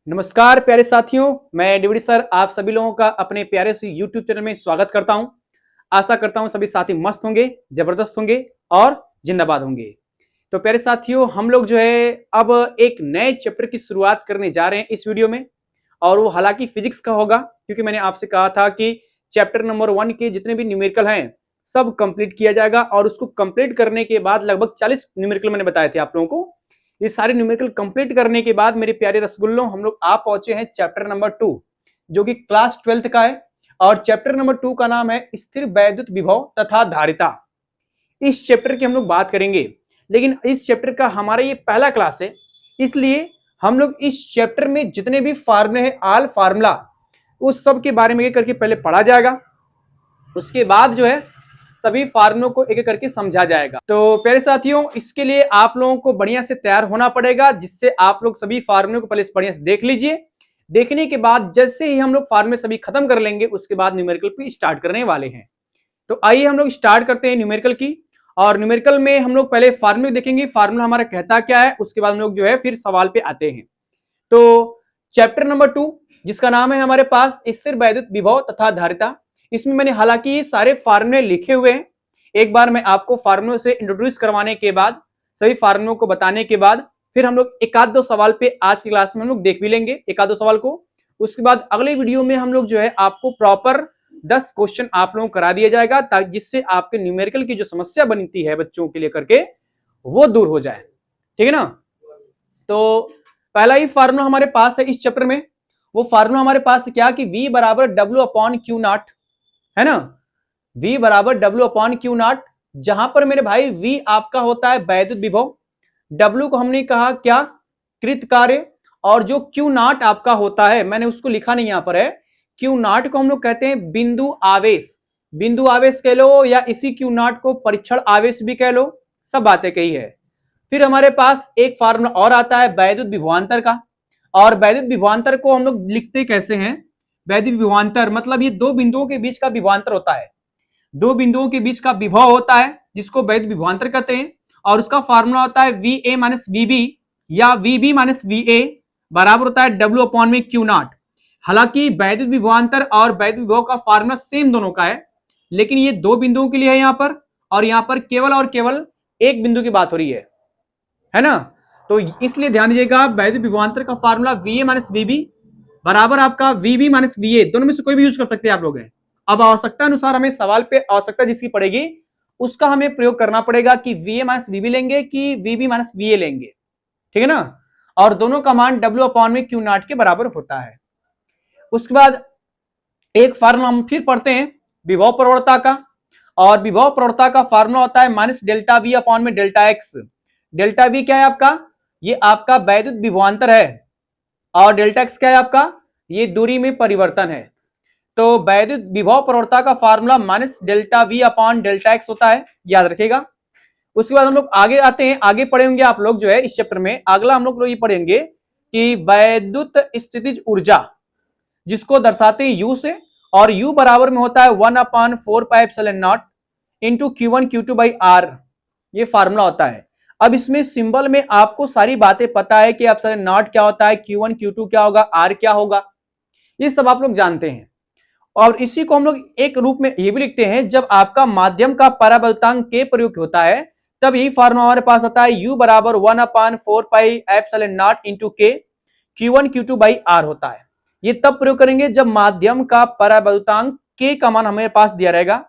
नमस्कार प्यारे साथियों, मैं डिविडी सर आप सभी लोगों का अपने प्यारे से यूट्यूब चैनल में स्वागत करता हूं। आशा करता हूं सभी साथी मस्त होंगे, जबरदस्त होंगे और जिंदाबाद होंगे। तो प्यारे साथियों, हम लोग जो है अब एक नए चैप्टर की शुरुआत करने जा रहे हैं इस वीडियो में, और वो हालांकि फिजिक्स का होगा, क्योंकि मैंने आपसे कहा था कि चैप्टर नंबर 1 के जितने भी न्यूमेरिकल हैं सब कंप्लीट किया जाएगा, और उसको कंप्लीट करने के बाद लगभग 40 न्यूमेरिकल मैंने बताए थे आप लोगों को। ये सारे न्यूमेरिकल कंप्लीट करने के बाद मेरे प्यारे रसगुल्लों, हम लोग आ पहुंचे हैं चैप्टर नंबर 2, जो कि क्लास 12th का है। और चैप्टर नंबर 2 का नाम है स्थिर वैद्युत विभव तथा धारिता। इस चैप्टर की हम लोग बात करेंगे, लेकिन इस चैप्टर का हमारा ये पहला क्लास है, इसलिए हम लोग इस चैप्टर में जितने भी फार्मूले हैं, आल फार्मूला, उस सब के बारे में एक करके पहले पढ़ा जाएगा। उसके बाद जो है सभी फार्मूलों को एक एक करके समझा जाएगा। तो प्यारे साथियों, इसके लिए आप लोगों को बढ़िया से तैयार होना पड़ेगा, जिससे आप लोग सभी फार्मूलों को पहले बढ़िया से देख लीजिए। देखने के बाद जैसे ही हम लोग फार्मूले सभी खत्म कर लेंगे, उसके बाद न्यूमेरिकल पे स्टार्ट करने वाले हैं। तो आइए हम लोग स्टार्ट करते हैं न्यूमेरिकल की। और न्यूमेरिकल में हम लोग पहले फार्मूले देखेंगे, फार्मूला हमारा कहता क्या है, उसके बाद हम लोग जो है फिर सवाल पे आते हैं। तो चैप्टर नंबर 2, जिसका नाम है हमारे पास स्थिर वैद्युत विभव तथा धारिता, इसमें मैंने हालांकि ये सारे फार्मूले लिखे हुए हैं। एक बार मैं आपको फार्मूलों से इंट्रोड्यूस करवाने के बाद, सभी फार्मूलों को बताने के बाद, फिर हम लोग एक आध दो सवाल पे आज की क्लास में हम लोग देख भी लेंगे एक आध दो सवाल को। उसके बाद अगले वीडियो में हम लोग जो है आपको प्रॉपर 10 क्वेश्चन आप लोगों को करा दिया जाएगा, ताकि जिससे आपके न्यूमेरिकल की जो समस्या बनती है बच्चों के लिए करके, वो दूर हो जाए। ठीक है ना। तो पहला ही फार्मूला हमारे पास है इस चैप्टर में। वो फार्मूला हमारे पास क्या कि V बराबर W अपॉन क्यू नॉट, है ना। V बराबर W अपॉन क्यू नॉट, जहां पर मेरे भाई V आपका होता है वैद्युत विभव, W को हमने कहा क्या, कृत कार्य, और जो क्यू नॉट आपका होता है, मैंने उसको लिखा नहीं यहां पर है, क्यू नॉट को हम लोग कहते हैं बिंदु आवेश। बिंदु आवेश कह लो, या इसी क्यू नॉट को परीक्षण आवेश भी कह लो, सब बातें कही है। फिर हमारे पास एक फार्मूला और आता है वैद्युत विभवांतर का। और वैद्युत विभवांतर को हम लोग लिखते कैसे हैं, वैद्युत विभवांतर मतलब ये दो बिंदुओं के बीच का विभवांतर होता है। दो बिंदुओं के बीच का विभव होता है, जिसको वैद्युत विभवांतर कहते हैं। और उसका फार्मूला होता है VA माइनस VB, या VB माइनस VA बराबर होता है W अपॉन में क्यू नॉट। हालांकि वैद्युत विभवांतर और वैद्युत विभव का फार्मूला सेम दोनों का है, लेकिन ये दो बिंदुओं के लिए है यहाँ पर, और यहाँ पर केवल और केवल एक बिंदु की बात हो रही है ना। तो इसलिए ध्यान दीजिएगा, वैद्युत विभवांतर का फार्मूला VA माइनस VB बराबर आपका VB माइनस VA, दोनों में से कोई भी यूज कर सकते हैं आप लोग। अब आवश्यकता अनुसार हमें सवाल पे आवश्यकता जिसकी पड़ेगी, उसका हमें प्रयोग करना पड़ेगा कि VA माइनस VB लेंगे कि VB माइनस VA लेंगे। ठीक है ना। और दोनों का मान W अपॉन में क्यू नॉट के बराबर होता है। उसके बाद एक फार्मूला हम फिर पढ़ते हैं विभव प्रवणता का। और विभव प्रवणता का फार्मूला होता है माइनस डेल्टा V अपॉन में डेल्टा एक्स। डेल्टा V क्या है आपका, ये आपका वैद्युत विभवांतर है, और डेल्टा एक्स क्या है आपका, ये दूरी में परिवर्तन है। तो वैद्युत विभव प्रवणता का formula minus delta V upon delta x होता है, याद रखिएगा। उसके बाद हम लोग आगे आते हैं, आगे पढ़ेंगे आप लोग जो है इस चैप्टर में, अगला हम लोग ये पढ़ेंगे कि वैद्युत स्थितिज ऊर्जा, जिसको दर्शाते हैं U से, और U बराबर में होता है 1/4πε0 into Q1 Q2 by R, ये फार्मूला होता है। अब इसमें सिंबल में आपको सारी बातें पता है कि एप्सिलॉन नॉट क्या होता है, Q1 Q2 क्या होगा, R क्या होगा, ये सब आप लोग जानते हैं। और इसी को हम लोग एक रूप में ये भी लिखते हैं, जब आपका माध्यम का परावर्तांक के प्रयोग होता है, तब यही फार्मूला हमारे पास आता है U बराबर 1/4πε0 into K Q1 Q2 by R होता है। ये तब प्रयोग करेंगे जब माध्यम का परावर्तांक K का मान हमारे पास दिया रहेगा,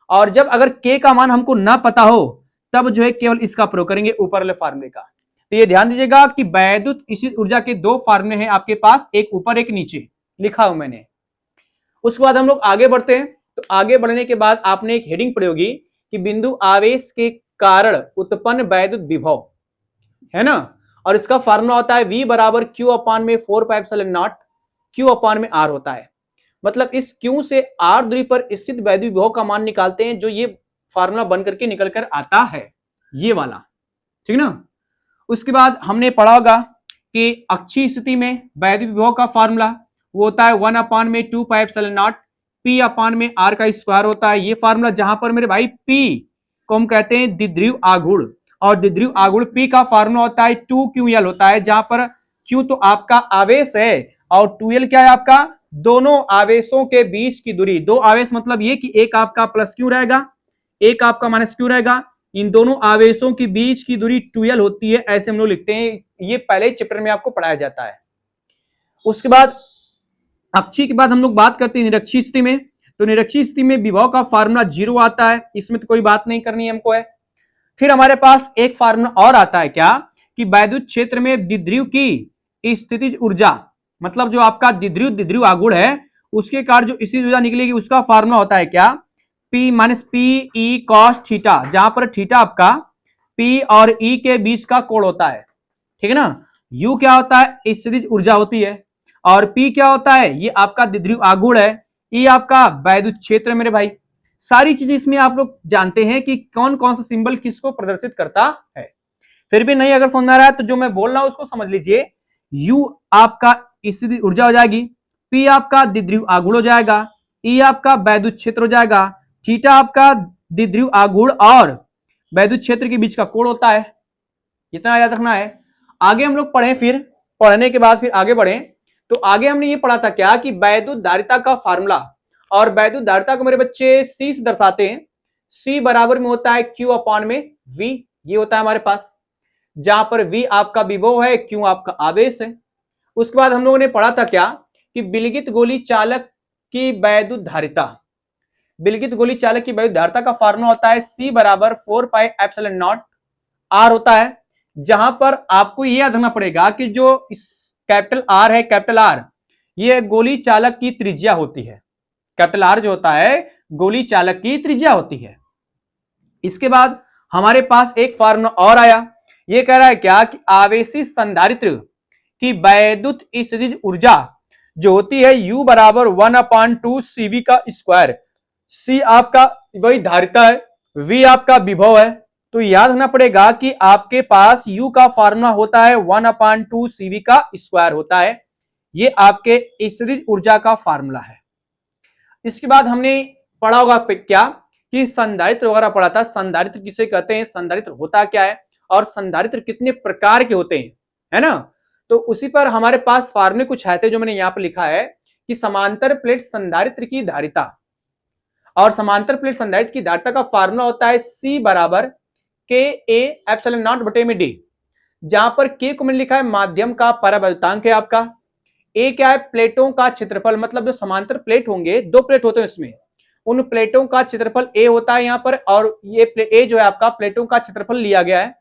और जब अगर K का मान हमको ना पता हो, तब जो है केवल इसका प्रयोग करेंगे ऊपर वाले फार्मूले का। तो ये ध्यान दीजिएगा कि वैद्युत स्थितिज ऊर्जा के दो फार्मूले हैं आपके पास, एक ऊपर एक नीचे लिखा हूं मैंने। उसके बाद हम लोग आगे बढ़ते हैं। तो आगे बढ़ने के बाद आपने एक हेडिंग पढ़ी होगी कि बिंदु आवेश के कारण उत्पन्न वैद्युत विभव, है ना। और इसका फार्मूला होता है V बराबर Q अपॉन में 4πε0 Q अपॉन में R होता है। मतलब इस Q से R दूरी पर स्थित वैद्युत विभव का मान निकालते हैं, जो ये फार्मूला बन करके निकल कर आता है, ये वाला। ठीक ना। उसके बाद हमने पढ़ा होगा कि अक्षीय स्थिति में वैद्युत विभव का फार्मूला वो होता है 1/2πε0 P अपॉन में R का स्क्वायर होता है। ये फार्मूला जहां पर मेरे भाई P को हम कहते हैं द्विध्रुव आघूर्ण, और द्विध्रुव आघूर्ण P का फार्मूला होता है 2QL होता है, जहां पर Q तो आपका आवेश है और 2L क्या है आपका, दोनों आवेशों के बीच की दूरी। दो आवेश मतलब ये कि एक आपका प्लस Q रहेगा, एक आपका माइनस Q रहेगा, इन दोनों आवेशों के बीच की दूरी 2L होती है, ऐसे हम लोग लिखते हैं। ये पहले चैप्टर में आपको पढ़ाया जाता है। उसके बाद अक्षीय के बाद हम लोग बात करते हैं निरक्षीय स्थिति में। तो निरक्षीय स्थिति में विभव का फार्मूला 0 आता है, इसमें तो कोई बात नहीं करनी है हमको है। फिर हमारे पास एक फार्मूला और आता है क्या, कि वैद्युत क्षेत्र में द्विध्रुव की स्थितिज ऊर्जा, मतलब जो आपका द्विध्रुव आघूर्ण है उसके कारण जो स्थितिज ऊर्जा निकलेगी उसका फार्मूला होता है क्या, P minus P E cos theta, जहां पर थीटा आपका P और E के बीच का कोण होता है, ठीक है ना। U क्या होता है, स्थितिज ऊर्जा होती है, और P क्या होता है, ये आपका द्विध्रुव आघूर्ण है, E आपका वैद्युत क्षेत्र मेरे भाई। सारी चीजें इसमें आप लोग जानते हैं कि कौन कौन सा सिंबल किसको प्रदर्शित करता है। फिर भी नहीं अगर समझ आ रहा है तो जो मैं बोल रहा हूं उसको समझ लीजिए। U आपका स्थितिज ऊर्जा हो जाएगी, P आपका द्विध्रुव आघूर्ण हो जाएगा, E आपका वैद्युत क्षेत्र हो जाएगा, थीटा आपका द्विध्रुव आघूर्ण और वैद्युत क्षेत्र के बीच का कोण होता है। इतना याद रखना है। आगे हम लोग पढ़ें, फिर पढ़ने के बाद फिर आगे बढ़े। तो आगे हमने ये पढ़ा था क्या, कि वैद्युत धारिता का फार्मूला, और वैद्युत धारिता को मेरे बच्चे C से दर्शाते हैं। C बराबर में होता है Q अपॉन में V, ये होता है हमारे पास, जहां पर V आपका विभव है, Q आपका आवेश है। उसके बाद हम लोगों ने पढ़ा था क्या, कि विलगित गोली चालक की वैद्युत धारिता, विलगित गोली चालक की वैद्युत धारिता का फार्मूला होता है C बराबर 4 पाई एप्सिलॉन नॉट R होता है, जहां पर आपको यह याद रखना पड़ेगा कि जो इस कैपिटल R है, कैपिटल R ये गोली चालक की त्रिज्या होती है। कैपिटल R जो होता है गोली चालक की त्रिज्या होती है। इसके बाद हमारे पास एक फार्मूला और आया, ये कह रहा है क्या, कि आवेशित संधारित्र की वैद्युत स्थितिज ऊर्जा जो होती है U बराबर 1/2 CV का स्क्वायर। C आपका वही धारिता है, V आपका विभव है, तो याद रखना पड़ेगा कि आपके पास U का फार्मूला होता है 1/2 CV का स्क्वायर होता है, ये आपके स्थितिज ऊर्जा का फार्मूला है। इसके बाद हमने पढ़ा होगा क्या, कि संधारित्र वगैरह पढ़ा था। संधारित्र किसे कहते हैं, संधारित्र होता क्या है, और संधारित्र कितने प्रकार के होते हैं, है ना। तो उसी पर हमारे पास फार्मूले कुछ है थे जो मैंने यहां पर लिखा है, कि समांतर प्लेट संधारित्र की धारिता, और समांतर प्लेट संधारित्र की धारिता का फार्मूला होता है C बराबर K A एप्सिलॉन नॉट बटे में D, जहां पर K को मैंने लिखा है माध्यम का परावैद्युतांक है आपका, A क्या है प्लेटों का क्षेत्रफल, मतलब जो समांतर प्लेट होंगे, दो प्लेट होते हैं इसमें, उन प्लेटों का क्षेत्रफल A होता है यहां पर, और ये A जो है आपका प्लेटों का क्षेत्रफल लिया गया है।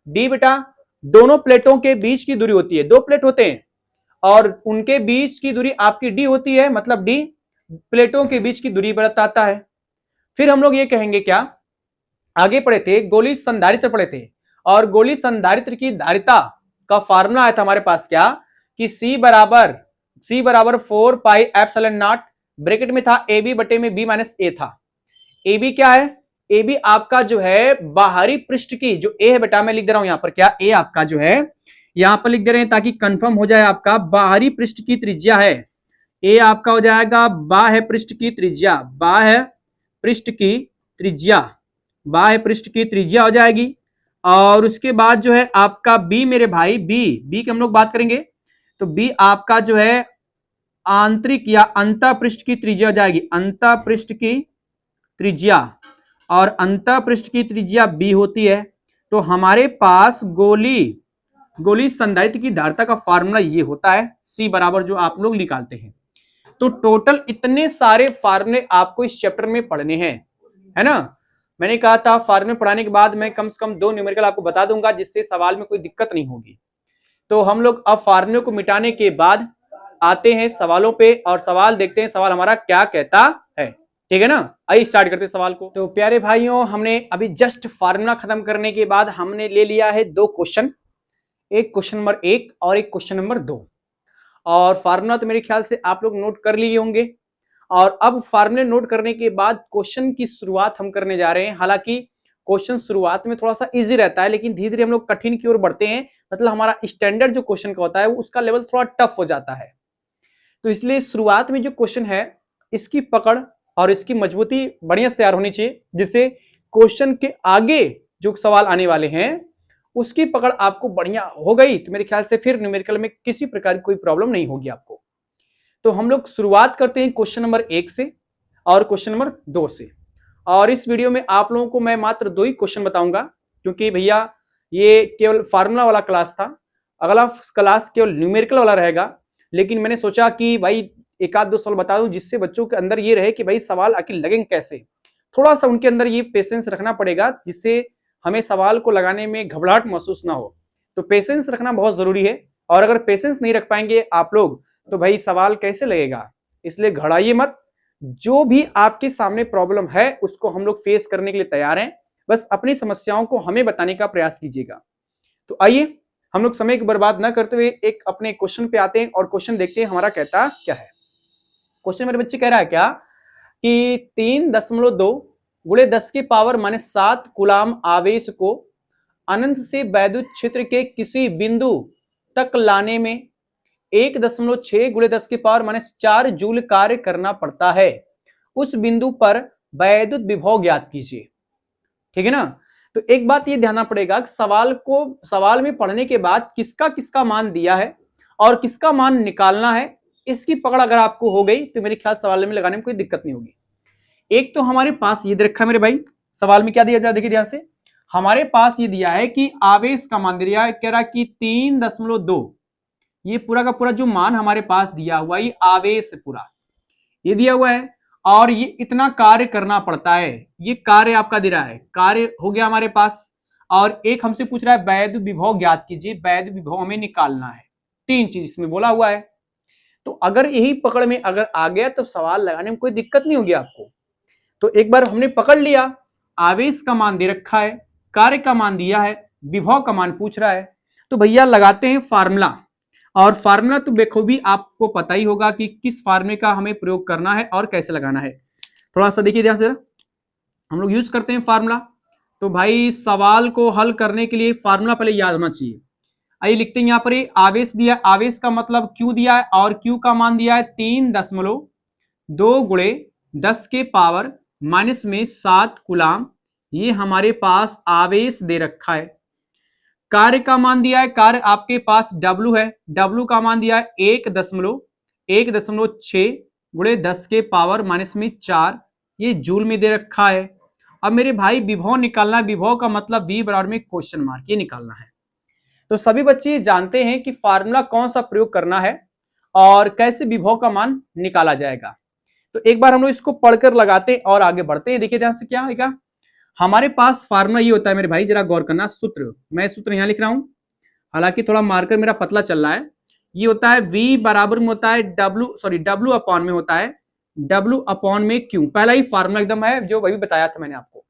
D बेटा दोनों प्लेटों के बीच की दूरी होती है, दो प्लेट होते हैं और उनके बीच की दूरी आपकी D होती है, मतलब D प्लेटों के बीच की दूरी बताता है। फिर हम लोग ये कहेंगे क्या, आगे पढ़े थे गोली संधारित्र पढ़े थे, और गोली संधारित्र की धारिता का फार्मूला आया था हमारे पास क्या, कि C बराबर 4 पाई एप्सिलॉन नॉट, ब्रैकेट में था AB बटे में B माइनस A था। AB क्या है, AB आपका जो है बाहरी पृष्ठ की, जो A है बेटा मैं लिख दे रहा हूं यहां पर, क्या A आपका जो है यहां पर लिख दे रहे हैं ताकि कंफर्म हो जाए, आपका बाहरी पृष्ठ की त्रिज्या है। A आपका हो जाएगा बाह्य पृष्ठ की त्रिज्या, बाह्य पृष्ठ की त्रिज्या, बाह्य पृष्ठ की त्रिज्या हो जाएगी। और उसके बाद जो है आपका B मेरे भाई, B की हम लोग बात करेंगे, तो B आपका जो है आंतरिक या अंतः पृष्ठ की त्रिज्या हो जाएगी, अंतः पृष्ठ की त्रिज्या, और अंतः पृष्ठ की त्रिज्या B होती है। तो हमारे पास गोली संधारित्र की धारिता का फार्मूला ये होता है, C बराबर जो आप लोग निकालते हैं। तो टोटल इतने सारे फार्मूले आपको इस चैप्टर में पढ़ने हैं, है ना। मैंने कहा था फार्मूले पढ़ाने के बाद मैं कम से कम 2 न्यूमेरिकल आपको बता दूंगा, जिससे सवाल में कोई दिक्कत नहीं होगी। तो हम लोग अब फार्मूले को मिटाने के बाद आते हैं सवालों पे, और सवाल देखते हैं सवाल हमारा क्या कहता है, ठीक है ना। आइए स्टार्ट करते हैं सवाल को। तो प्यारे भाइयों, हमने अभी जस्ट फार्मूला खत्म करने के बाद हमने ले लिया है 2 क्वेश्चन, एक क्वेश्चन नंबर 1 और एक क्वेश्चन नंबर 2, और फार्मूला तो मेरे ख्याल से आप लोग नोट कर लिए होंगे। और अब फार्मूले नोट करने के बाद क्वेश्चन की शुरुआत हम करने जा रहे हैं। हालांकि क्वेश्चन शुरुआत में थोड़ा सा इजी रहता है, लेकिन धीरे धीरे हम लोग कठिन की ओर बढ़ते हैं, मतलब हमारा स्टैंडर्ड जो क्वेश्चन का होता है उसका लेवल थोड़ा टफ हो जाता है। तो इसलिए शुरुआत में जो क्वेश्चन है इसकी पकड़ और इसकी मजबूती बढ़िया से तैयार होनी चाहिए, जिससे क्वेश्चन के आगे जो सवाल आने वाले हैं उसकी पकड़ आपको बढ़िया हो गई तो मेरे ख्याल से फिर न्यूमेरिकल में किसी प्रकार की कोई प्रॉब्लम नहीं होगी आपको। तो हम लोग शुरुआत करते हैं क्वेश्चन नंबर 1 से और क्वेश्चन नंबर 2 से। और इस वीडियो में आप लोगों को मैं मात्र 2 ही क्वेश्चन बताऊंगा, क्योंकि भैया ये केवल फार्मूला वाला क्लास था, अगला क्लास केवल न्यूमेरिकल वाला रहेगा। लेकिन मैंने सोचा कि भाई एक आध दो सवाल बता दूं, जिससे बच्चों के अंदर ये रहे कि भाई सवाल आखिर लगेंगे कैसे। थोड़ा सा उनके अंदर ये पेशेंस रखना पड़ेगा, जिससे हमें सवाल को लगाने में घबराहट महसूस ना हो। तो पेशेंस रखना बहुत जरूरी है, और अगर पेशेंस नहीं रख पाएंगे आप लोग तो भाई सवाल कैसे लगेगा। इसलिए घबराइए मत, जो भी आपके सामने प्रॉब्लम है उसको हम लोग फेस करने के लिए तैयार हैं। बस अपनी समस्याओं को हमें बताने का प्रयास कीजिएगा। तो आइए हम लोग समय की बर्बाद न करते हुए एक अपने क्वेश्चन पे आते हैं और क्वेश्चन देखते हैं हमारा कहता क्या है। क्वेश्चन मेरे बच्चे कह रहा है क्या कि 3.2 गुणे 10 की पावर -7 कूलाम आवेश को अनंत से वैद्युत क्षेत्र के किसी बिंदु तक लाने में 1.6 गुणे 10 की पावर -4 जूल कार्य करना पड़ता है। उस बिंदु पर वैद्युत विभव ज्ञात कीजिए। ठीक है ना। तो एक बात ये ध्यान पड़ेगा कि सवाल में पढ़ने के बाद किसका किसका मान दिया है और किसका मान निकालना है, इसकी पकड़ अगर आपको हो गई तो मेरे ख्याल सवाल में लगाने में कोई दिक्कत नहीं होगी। एक तो हमारे पास ये दे रखा है मेरे भाई, सवाल में क्या दिया जाए देखिए ध्यान से। हमारे पास ये दिया है कि आवेश का मान दिया है, कह रहा कि 3.2, ये पूरा का पूरा जो मान हमारे पास दिया हुआ ये आवेश पूरा ये दिया हुआ है, और ये इतना कार्य करना पड़ता है। ये कार्य आपका दे रहा है, कार्य हो गया हमारे पास। और एक हमसे पूछ रहा है वैद्युत विभव ज्ञात कीजिए, वैद्युत विभव हमें निकालना है। 3 चीज इसमें बोला हुआ है। तो अगर यही पकड़ में अगर आ गया तो सवाल लगाने में कोई दिक्कत नहीं होगी आपको। तो एक बार हमने पकड़ लिया, आवेश का मान दे रखा है, कार्य का मान दिया है, विभव का मान पूछ रहा है, तो भैया लगाते हैं फार्मूला। और फार्मूला तो बेखूबी आपको पता ही होगा कि किस फार्मूले का हमें प्रयोग करना है और कैसे लगाना है। थोड़ा सा देखिए ध्यान से, हम लोग यूज करते हैं फार्मूला। तो भाई सवाल को हल करने के लिए फार्मूला पहले याद होना चाहिए। आइए लिखते हैं, यहाँ पर आवेश दिया, आवेश का मतलब क्यू दिया है और क्यू का मान दिया है 3.2 गुणे 10 के पावर -7 कूलाम। ये हमारे पास आवेश दे रखा है। कार्य का मान दिया है, कार्य आपके पास W है, W का मान दिया है 1.6 गुणे 10 के पावर -4, ये जूल में दे रखा है। अब मेरे भाई विभव निकालना है, विभव का मतलब V बराबर में क्वेश्चन मार्क, ये निकालना है। तो सभी बच्चे जानते हैं कि फार्मूला कौन सा प्रयोग करना है और कैसे विभव का मान निकाला जाएगा। तो एक बार हम लोग इसको पढ़कर लगाते और आगे बढ़ते हैं। देखिए ध्यान से क्या है, हमारे पास फार्मूला ये होता है मेरे भाई, जरा गौर करना। सूत्र, मैं सूत्र यहां लिख रहा हूं, हालांकि थोड़ा मार्कर मेरा पतला चल रहा है। ये होता है V बराबर में होता है W अपॉन में होता है W अपॉन में Q। पहला ही फार्मूला एकदम है जो वही बताया था मैंने आपको,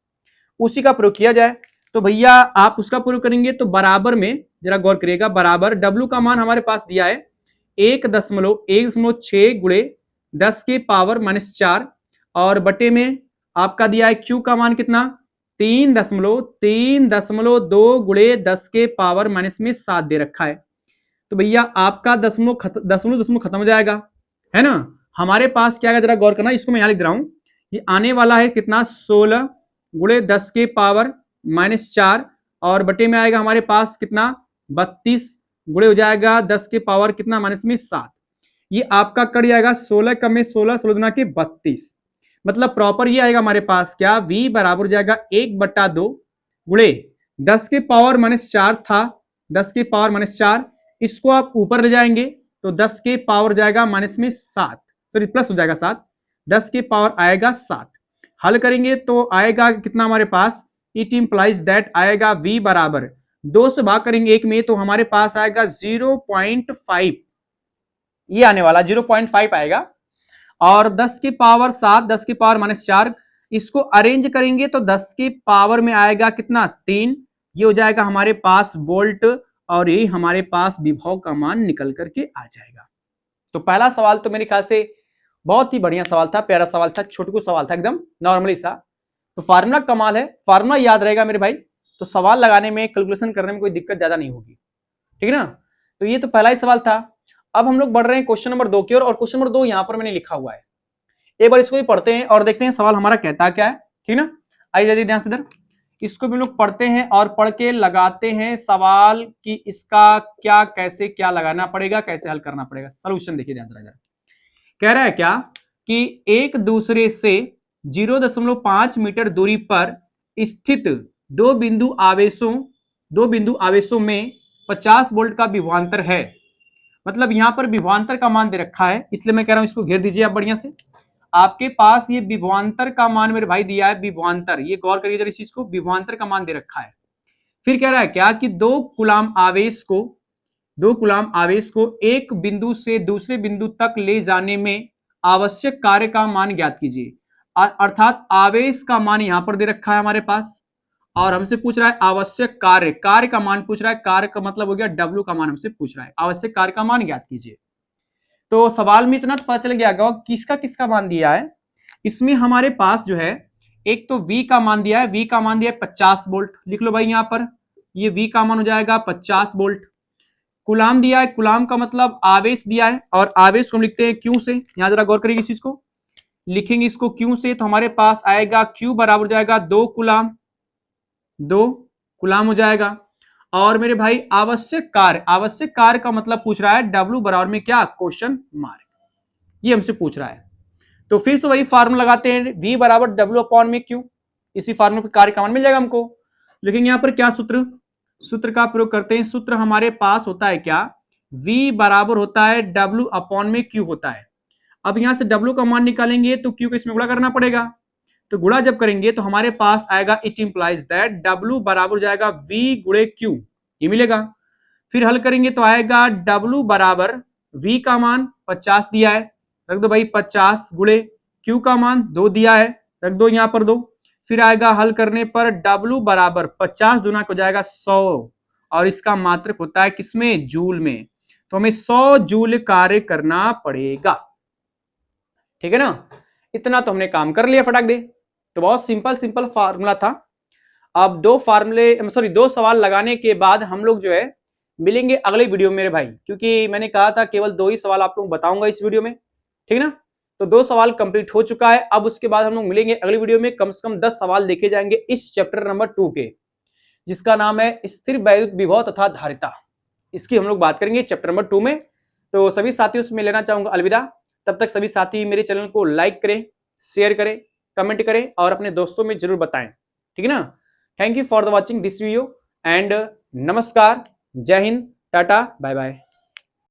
उसी का प्रयोग किया जाए। तो भैया आप उसका प्रयोग करेंगे तो बराबर में जरा गौर करिएगा, बराबर W का मान हमारे पास दिया है 1.6 गुणे 10 के पावर -4, और बटे में आपका दिया है Q का मान कितना 3.2 गुणे 10 के पावर -7 दे रखा है। तो भैया आपका दशमलव खत्म हो जाएगा, है ना। हमारे पास क्या है, जरा गौर करना, इसको मैं यहां लिख रहा हूं। ये आने वाला है कितना 16 गुणे 10 के पावर -4, और बटे में आएगा हमारे पास कितना 32 गुणे हो जाएगा 10 के पावर कितना -7। ये आपका कट जाएगा 16 कम में 16, 16 दुना के 32, मतलब प्रॉपर ये आएगा हमारे पास क्या V बराबर जाएगा 1/2 गुणे 10 के पावर -4 था, 10 के पावर -4, इसको आप ऊपर ले जाएंगे तो 10 के पावर जाएगा -7, सॉरी प्लस हो जाएगा 7, 10 के पावर आएगा 7। हल करेंगे तो आएगा कितना हमारे पास, इट इंप्लाइज दैट आएगा V बराबर 2 से भाग करेंगे 1 में तो हमारे पास आएगा 0.5, ये आने वाला 0.5 आएगा। और 10 की पावर 7, 10 की पावर -4, इसको अरेंज करेंगे तो 10 की पावर में आएगा कितना 3, ये हो जाएगा हमारे पास वोल्ट, और यही हमारे पास विभव का मान निकल करके आ जाएगा। तो पहला सवाल तो मेरे ख्याल से बहुत ही बढ़िया सवाल था, प्यारा सवाल था, छोटकू सवाल था, एकदम नॉर्मली सा। तो फार्मूला कमाल है, फार्मूला याद रहेगा मेरे भाई, तो सवाल लगाने में कैलकुलेशन करने में कोई दिक्कत ज्यादा नहीं होगी, ठीक है ना। तो ये तो पहला ही सवाल था। अब हम लोग बढ़ रहे हैं क्वेश्चन नंबर 2 की ओर, और क्वेश्चन नंबर 2 यहां पर मैंने लिखा हुआ है। एक बार इसको भी पढ़ते हैं और देखते हैं सवाल हमारा कहता क्या है, ठीक ना। आइए जल्दी ध्यान से इधर, इसको भी हम लोग पढ़ते हैं और पढ़ के लगाते हैं सवाल कि इसका क्या कैसे क्या लगाना पड़ेगा, कैसे हल करना पड़ेगा। सॉल्यूशन देखिए ध्यान से, कह रहा है क्या कि एक दूसरे से 0.5 मीटर दूरी पर स्थित दो बिंदु आवेशों में 50 वोल्ट का विभवांतर है। मतलब यहां पर विभवांतर का मान दे रखा है, इसलिए मैं कह रहा हूं इसको घेर दीजिए आप बढ़िया से। आपके पास ये विभवांतर का मान मेरे भाई दिया है, विभवांतर, ये गौर करिए जरा इस चीज को, विभवांतर का मान दे रखा है। फिर कह रहा है क्या कि दो कूलाम आवेश को एक बिंदु से दूसरे बिंदु तक ले जाने में आवश्यक कार्य का मान ज्ञात कीजिए। अर्थात आवेश का मान यहां पर दे रखा है हमारे पास और हमसे पूछ रहा है आवश्यक कार्य का मान पूछ रहा है। कार्य का मतलब हो गया W का मान हमसे पूछ रहा है, आवश्यक कार्य का मान ज्ञात कीजिए। तो सवाल में इतना पता चल गया किसका किसका मान दिया है। इसमें हमारे पास जो है एक तो V का मान दिया है, V का मान दिया है 50 वोल्ट, लिख लो भाई यहां पर, ये V का मान हो जाएगा 50 वोल्ट। कुलाम दिया है, कुलाम का मतलब आवेश दिया है और आवेश को हम लिखते हैं Q से। यहां जरा गौर करिए इस चीज को, लिखेंगे इसको Q से, तो हमारे पास आएगा Q बराबर हो जाएगा 2 कुलाम हो जाएगा। और मेरे भाई आवश्यक कार्य का मतलब पूछ रहा है W बराबर में क्या, क्वेश्चन मार्क, ये हमसे पूछ रहा है। तो फिर से वही फार्मूला लगाते हैं, V बराबर W अपॉन में Q, इसी फार्मूले पे कार्य का मान मिल जाएगा हमको। लेकिन यहां पर क्या सूत्र का प्रयोग करते हैं। सूत्र हमारे पास होता है क्या, V बराबर होता है W अपॉन में Q होता है। अब यहां से W का मान निकालेंगे तो Q को इसमें गुणा करना पड़ेगा, तो गुणा जब करेंगे तो हमारे पास आएगा इट इंप्लाइज दैट W बराबर जाएगा V गुणे Q, ये मिलेगा। फिर हल करेंगे तो आएगा W बराबर V का मान 50 दिया है, रख दो भाई 50 गुणे Q का मान 2 दिया है, रख दो यहां पर 2। फिर आएगा हल करने पर W बराबर 50 दूना हो जाएगा 100 और इसका मात्रक होता है किसमें, जूल में, तो हमें 100 जूल कार्य करना पड़ेगा। ठीक है ना, इतना तो हमने काम कर लिया फटाक दे। तो बहुत सिंपल फार्मूला था। अब दो सवाल लगाने के बाद हम लोग जो है मिलेंगे अगले वीडियो में मेरे भाई, क्योंकि मैंने कहा था केवल 2 ही सवाल आप लोग बताऊंगा इस वीडियो में, ठीक है ना। तो 2 सवाल कंप्लीट हो चुका है, अब उसके बाद हम लोग मिलेंगे अगली वीडियो में। कम से कम 10 सवाल देखे जाएंगे इस चैप्टर नंबर 2 के, जिसका नाम है स्थिर वैद्युत विभव तथा धारिता। इसकी हम लोग बात करेंगे चैप्टर नंबर 2 में। तो सभी साथियों से मैं लेना चाहूंगा अलविदा। तब तक सभी साथी मेरे चैनल को लाइक करें, शेयर करें, कमेंट करें और अपने दोस्तों में जरूर बताएं, ठीक है ना। Thank you for the watching this video and नमस्कार, जय हिंद, टाटा, बाय बाय।